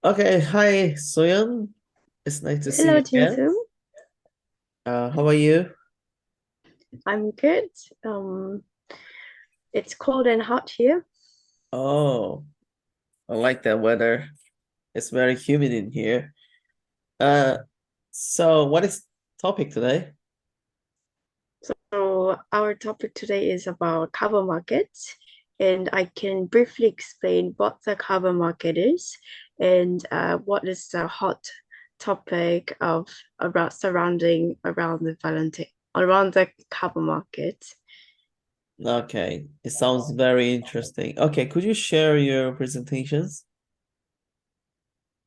Okay, hi, Soyeon. It's nice to see Hello, you again. Jason. How are you? I'm good. Um, it's cold and hot here. Oh, I like that weather. It's very humid in here. Uh, so what is topic today? So our topic today is about carbon markets, and I can briefly explain what the carbon market is and what is the hot topic of around surrounding around the Valentine around the carbon market. Okay, it sounds very interesting. Okay, could you share your presentations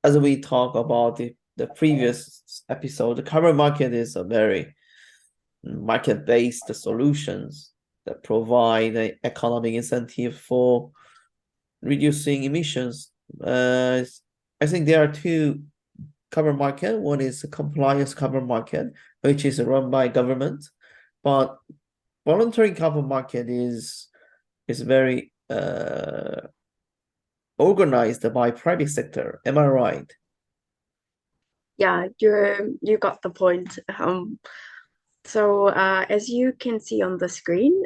as we talk about the previous episode? The carbon market is a very market-based solutions that provide an economic incentive for reducing emissions. I think there are two carbon market. One is a compliance carbon market, which is run by government, but voluntary carbon market is very organized by private sector. Am I right? Yeah, you got the point. So as you can see on the screen,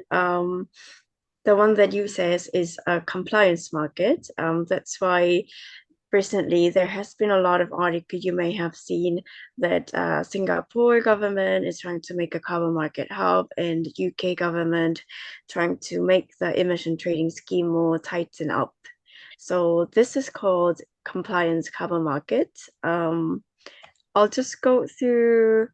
the one that you says is a compliance market. That's why recently there has been a lot of article you may have seen that Singapore government is trying to make a carbon market hub and UK government trying to make the emission trading scheme more tighten up. So this is called compliance carbon market. I'll just go through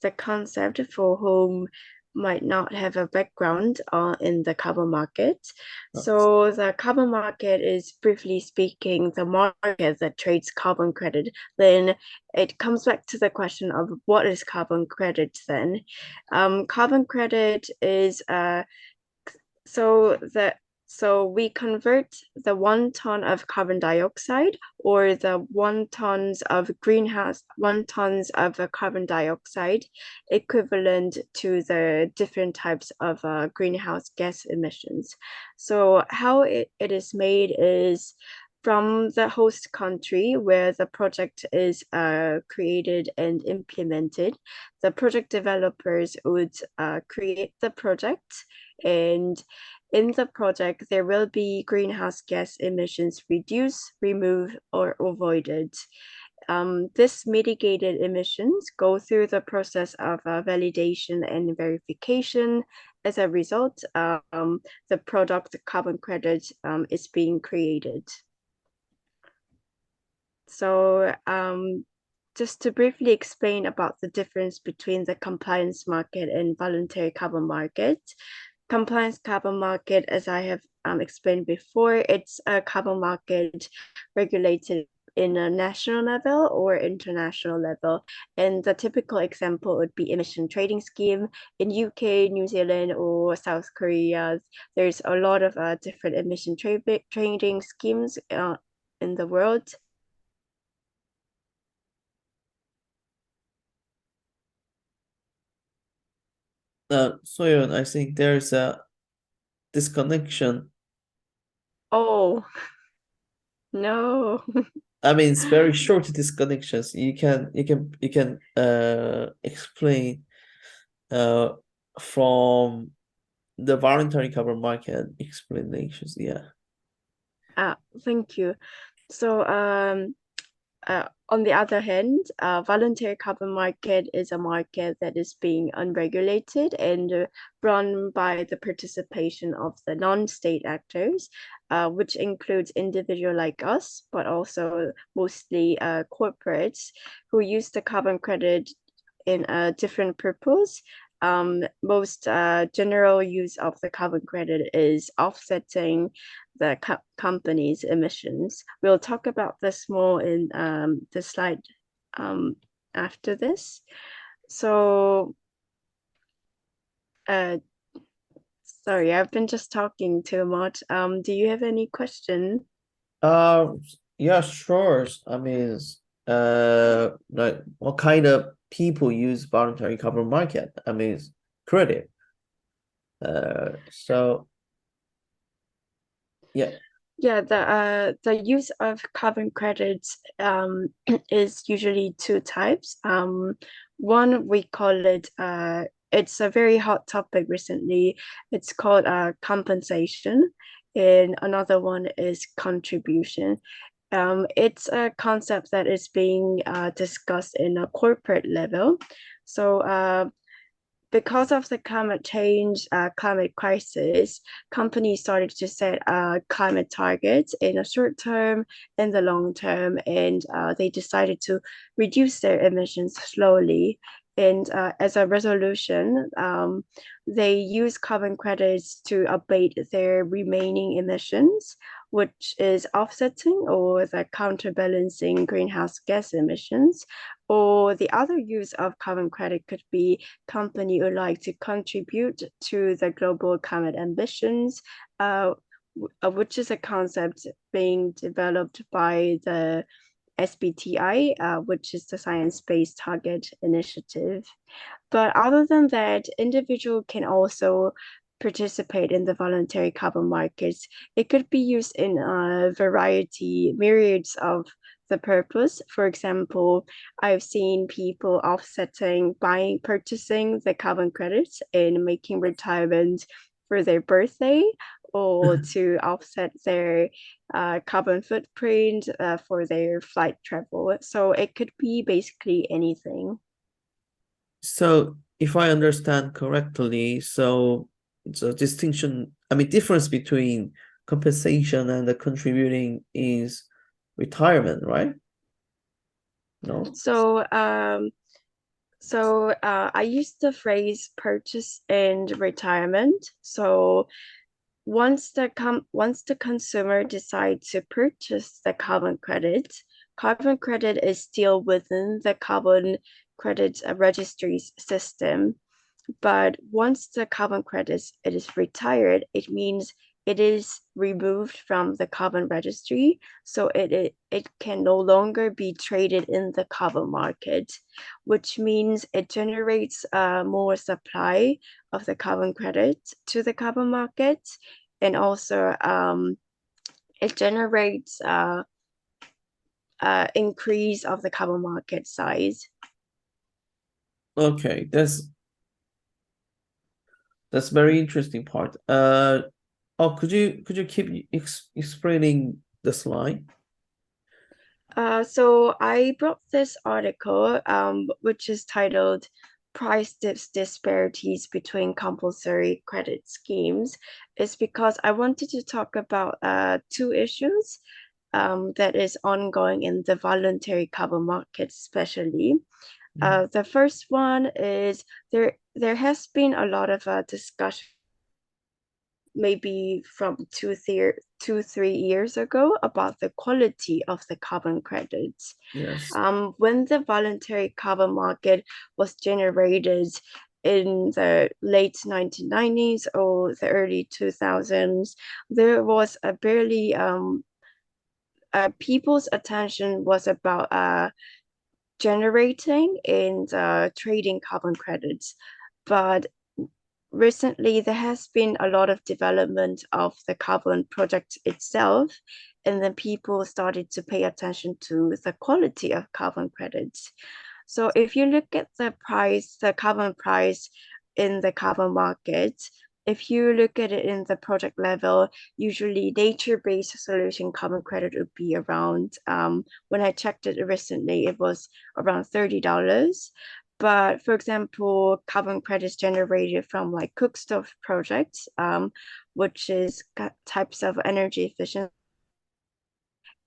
the concept for whom might not have a background in the carbon market. So the carbon market is briefly speaking the market that trades carbon credit. Then it comes back to the question of what is carbon credit then? Carbon credit is so the so we convert the 1 ton of carbon dioxide or the 1 tons of carbon dioxide equivalent to the different types of greenhouse gas emissions. So how it is made is from the host country where the project is created and implemented. The project developers would create the project, and in the project, there will be greenhouse gas emissions reduced, removed, or avoided. This mitigated emissions go through the process of validation and verification. As a result, the product carbon credit is being created. So just to briefly explain about the difference between the compliance market and voluntary carbon market. Compliance carbon market, as I have explained before, it's a carbon market regulated in a national level or international level. And the typical example would be emission trading scheme in UK, New Zealand, or South Korea. There's a lot of different emission trading schemes in the world. Soyeon, I think there's a disconnection. Oh, no. I mean, it's very short disconnections. You can explain uh from the voluntary carbon market explanations. Yeah. Thank you. So on the other hand, voluntary carbon market is a market that is being unregulated and run by the participation of the non-state actors, which includes individual like us, but also mostly corporates who use the carbon credit in a different purpose. Most general use of the carbon credit is offsetting the company's emissions. We'll talk about this more in the slide um, after this. So, uh, sorry, I've been just talking too much. Do you have any question? Uh, yeah, sure. I mean, like what kind of people use voluntary carbon market? I mean, it's credit. So yeah. Yeah, the use of carbon credits is usually two types. One we call it it's a very hot topic recently. It's called compensation, and another one is contribution. It's a concept that is being discussed in a corporate level. So because of the climate change, climate crisis, companies started to set climate targets in a short term, in the long term, and they decided to reduce their emissions slowly. And as a resolution, they use carbon credits to abate their remaining emissions, which is offsetting or the counterbalancing greenhouse gas emissions. Or the other use of carbon credit could be company would like to contribute to the global climate ambitions, which is a concept being developed by the SBTI, which is the Science Based Target Initiative. But other than that, individual can also participate in the voluntary carbon markets. It could be used in a variety, myriads of the purpose. For example, I've seen people offsetting, buying, purchasing the carbon credits and making retirement for their birthday or to offset their carbon footprint for their flight travel. So it could be basically anything. So if I understand correctly, so it's a distinction, I mean, difference between compensation and the contributing is retirement, right? No? So I use the phrase purchase and retirement. So once the consumer decides to purchase the carbon credit is still within the carbon credit registry system. But once the carbon credit it is retired, it means it is removed from the carbon registry, so it can no longer be traded in the carbon market, which means it generates more supply of the carbon credit to the carbon market, and also it generates increase of the carbon market size. Okay, that's very interesting part. Oh, could you keep explaining the slide? So I brought this article, which is titled Price Disparities Between Compulsory Credit Schemes, is because I wanted to talk about two issues that is ongoing in the voluntary carbon market, especially. The first one is there has been a lot of discussion maybe from 3 years ago about the quality of the carbon credits. Yes. When the voluntary carbon market was generated in the late 1990s or the early 2000s, there was a barely people's attention was about generating and trading carbon credits. But recently there has been a lot of development of the carbon project itself, and then people started to pay attention to the quality of carbon credits. So if you look at the price, the carbon price in the carbon market, if you look at it in the project level, usually nature-based solution carbon credit would be around, when I checked it recently, it was around $30. But for example, carbon credits generated from like cook stove projects, which is types of energy efficient,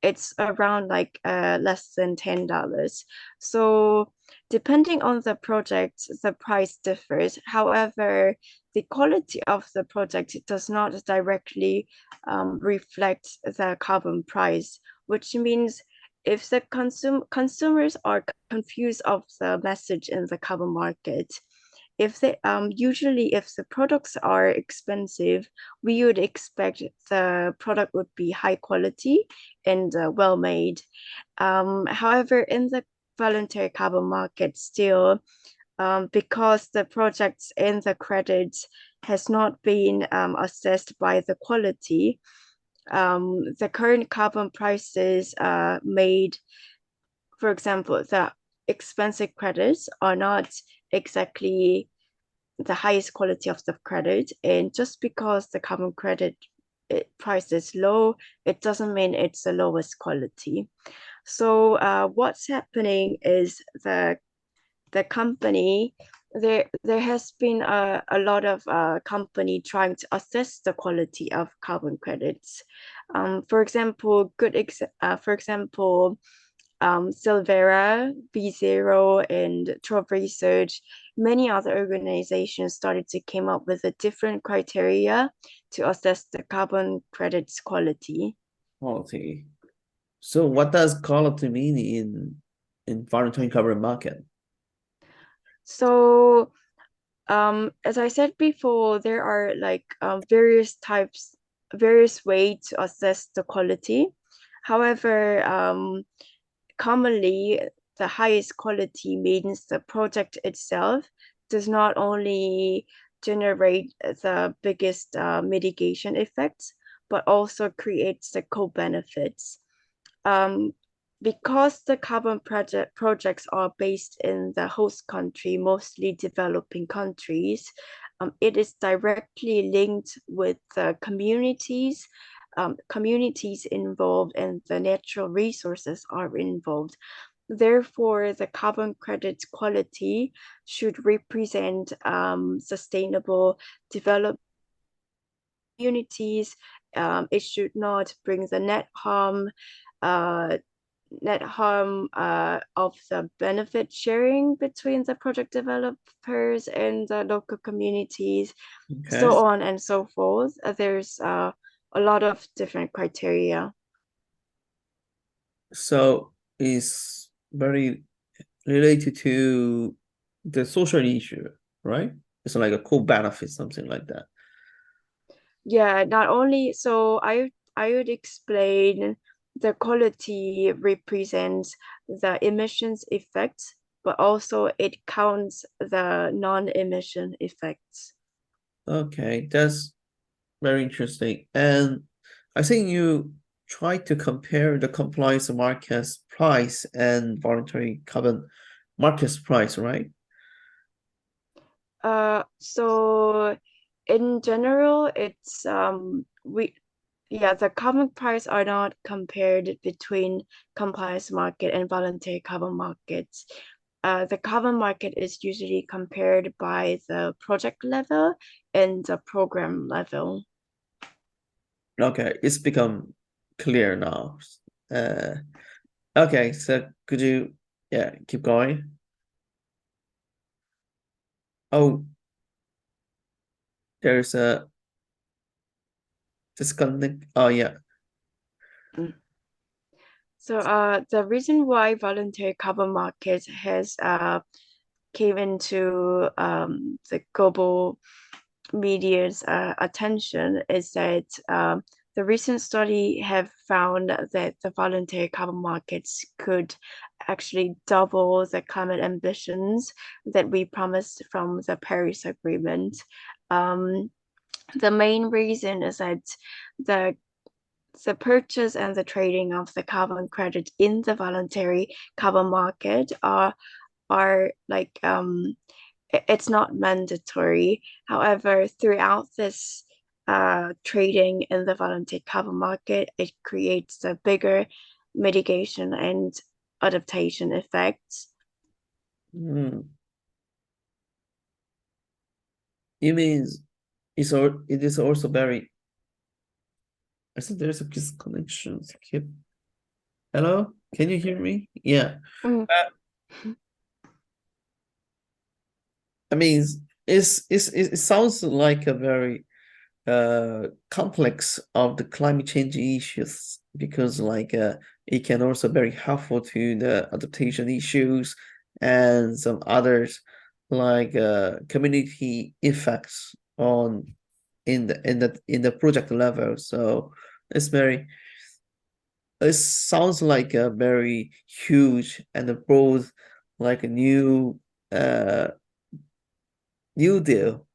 it's around like less than $10. So depending on the project, the price differs. However, the quality of the project does not directly reflect the carbon price, which means if the consumers are confused of the message in the carbon market, if they usually if the products are expensive, we would expect the product would be high quality and well made. However, in the voluntary carbon market, still because the projects and the credits has not been assessed by the quality, the current carbon prices made, for example, the expensive credits are not exactly the highest quality of the credit. And just because the carbon credit price is low, it doesn't mean it's the lowest quality. So what's happening is the company, there has been a lot of company trying to assess the quality of carbon credits. For example, for example, Silvera, B0, and Trove Research, many other organizations started to come up with a different criteria to assess the carbon credits quality. Quality. So what does quality mean in voluntary carbon market? So, as I said before, there are like various ways to assess the quality. However, commonly, the highest quality means the project itself does not only generate the biggest mitigation effects, but also creates the co-benefits. Um, because the projects are based in the host country, mostly developing countries, it is directly linked with the communities involved and the natural resources are involved. Therefore, the carbon credit quality should represent sustainable development communities. It should not bring the uh, net harm of the benefit sharing between the project developers and the local communities, Okay. so on and so forth. There's a lot of different criteria. So it's very related to the social issue, right? It's like a cool benefit, something like that. Yeah, not only so I would explain the quality represents the emissions effects, but also it counts the non-emission effects. Okay, that's very interesting. And I think you try to compare the compliance market's price and voluntary carbon market's price, right? So in general, it's we yeah, the carbon price are not compared between compliance market and voluntary carbon markets. The carbon market is usually compared by the project level and the program level. Okay, it's become clear now. Uh, okay, so could you, yeah, keep going? Oh, there's a disconnect. Oh, yeah. Mm. So the reason why voluntary carbon market has came into the global media's attention is that the recent study have found that the voluntary carbon markets could actually double the climate ambitions that we promised from the Paris Agreement. Um, the main reason is that the the purchase and the trading of the carbon credit in the voluntary carbon market are like it's not mandatory. However, throughout this trading in the voluntary carbon market, it creates a bigger mitigation and adaptation effects. Hmm. It means it is also very, I think there's a disconnection. Keep, hello? Can you hear me? Yeah. Mm. Uh, I mean, it sounds like a very complex of the climate change issues because it can also very helpful to the adaptation issues and some others like community effects on in the project level. So it's very it sounds like a very huge and broad like a uh new deal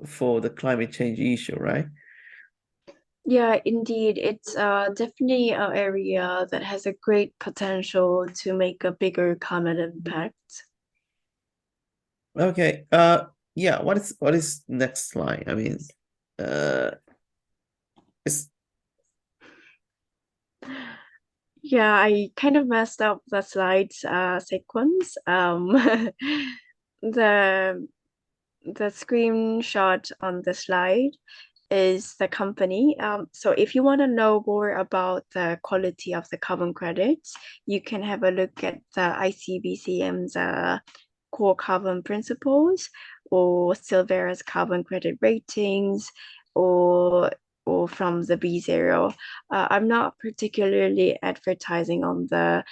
for the climate change issue, right? Yeah, indeed. It's definitely an area that has a great potential to make a bigger climate impact. Okay. Yeah, what is next slide? I mean, uh it's Yeah, I kind of messed up the slides sequence. The the screenshot on the slide is the company. So if you want to know more about the quality of the carbon credits, you can have a look at the ICBCM's core carbon principles or Silvera's carbon credit ratings or from the B Zero. I'm not particularly advertising on the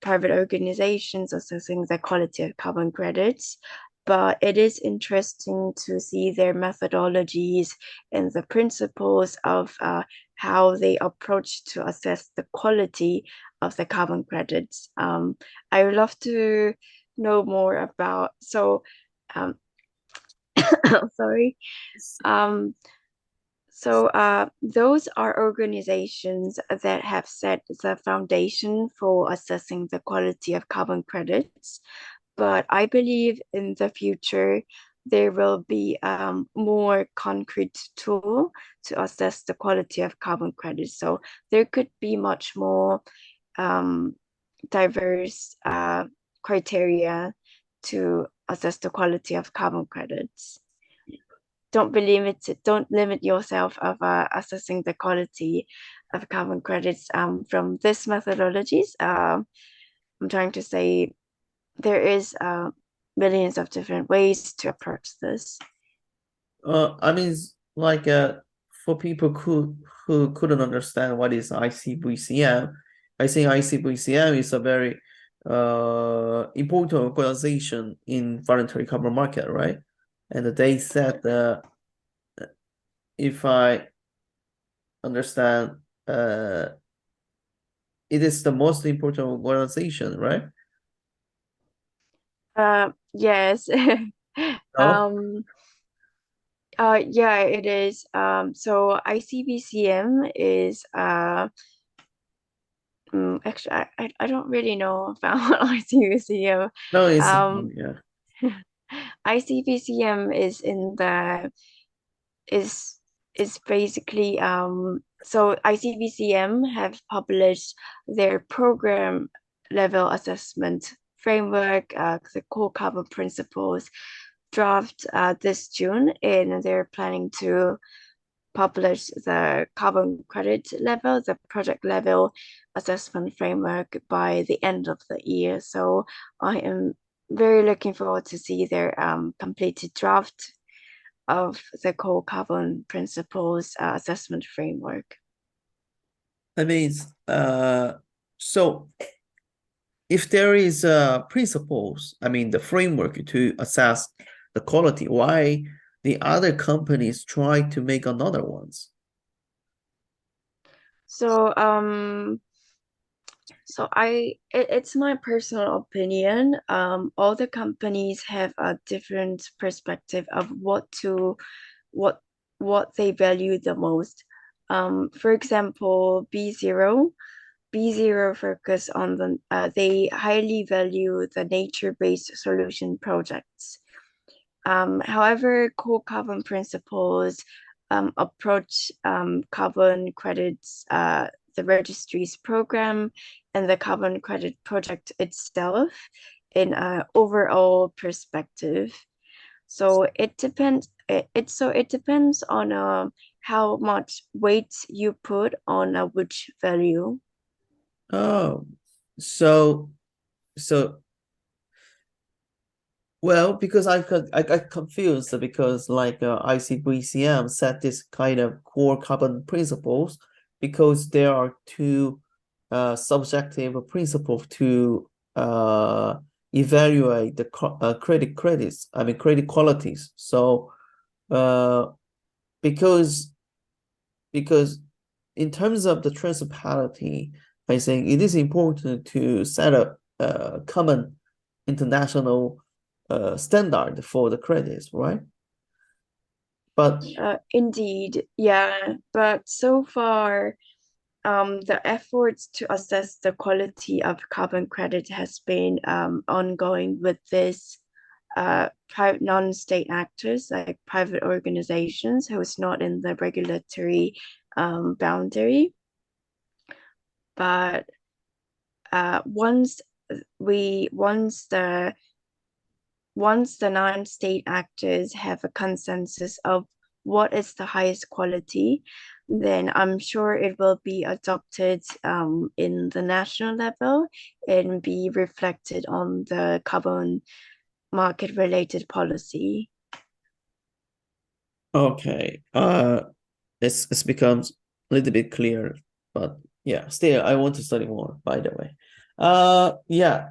private organizations assessing the quality of carbon credits, but it is interesting to see their methodologies and the principles of how they approach to assess the quality of the carbon credits. I would love to know more about, um, sorry, um, those are organizations that have set the foundation for assessing the quality of carbon credits. But I believe in the future, there will be more concrete tool to assess the quality of carbon credits. So there could be much more um, diverse criteria to assess the quality of carbon credits. Don't limit yourself of assessing the quality of carbon credits from this methodologies. I'm trying to say there is millions of different ways to approach this. I mean, like for people who couldn't understand what is ICBCM, I think ICBCM is a very important organization in voluntary carbon market, right? And they said if I understand, it is the most important organization, right? Yes. No, um, yeah, it is. So ICBCM is actually I don't really know about ICBCM. no, it's Um, yeah. ICBCM is in the is is basically so ICBCM have published their program level assessment framework, the core carbon principles draft this June, and they're planning to publish the carbon credit level, the project level assessment framework by the end of the year. So I am very looking forward to see their completed draft of the core carbon principles assessment framework. I mean, so if there is principles, I mean the framework to assess the quality, why the other companies try to make another ones? So it's my personal opinion. All the companies have a different perspective of what what they value the most. For example, B Zero focus on they highly value the nature-based solution projects. However, core carbon principles approach carbon credits, the registries program, and the carbon credit project itself in an overall perspective. So it depends on how much weight you put on which value. Oh, so so well, because I got confused because like ICBCM set this kind of core carbon principles because there are two subjective principles to evaluate the credits, I mean credit qualities. So uh because because in terms of the transparency, I think it is important to set up a common international standard for the credits, right? But Indeed, yeah. But so far, the efforts to assess the quality of carbon credit has been ongoing with this private non-state actors like private organizations who is not in the regulatory boundary. But once we once the non-state actors have a consensus of what is the highest quality, then I'm sure it will be adopted in the national level and be reflected on the carbon market related policy. okay, it's becomes a little bit clear, but yeah, still I want to study more, by the way. Yeah.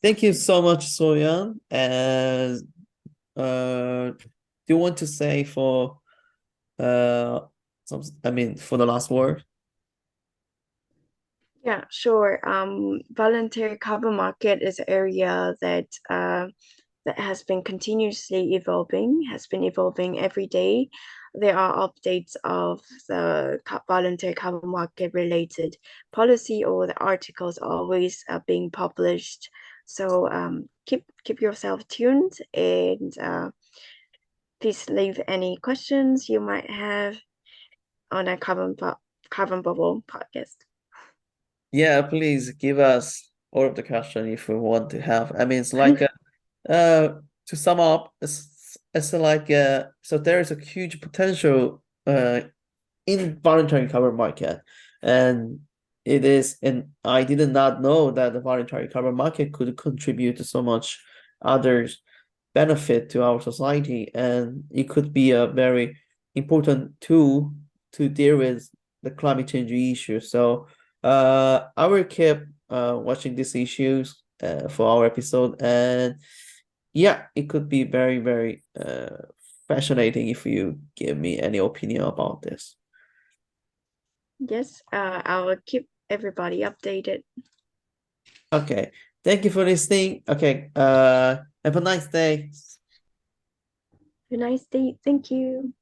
Thank you so much, Soyan. And do you want to say for I mean for the last word? Yeah, sure. Voluntary carbon market is an area that has been continuously evolving, has been evolving every day. There are updates of the voluntary carbon market related policy, or the articles always being published. So keep yourself tuned, and please leave any questions you might have on a carbon bubble podcast. Yeah, please give us all of the question if we want to have. I mean, it's like to sum up, it's like so there is a huge potential in voluntary carbon market, and it is, and I did not know that the voluntary carbon market could contribute to so much others benefit to our society, and it could be a very important tool to deal with the climate change issue. So I will keep watching these issues for our episode, and yeah, it could be very, very fascinating if you give me any opinion about this. Yes, I'll keep everybody updated. Okay, thank you for listening. Okay, have a nice day. Have a nice day. Thank you.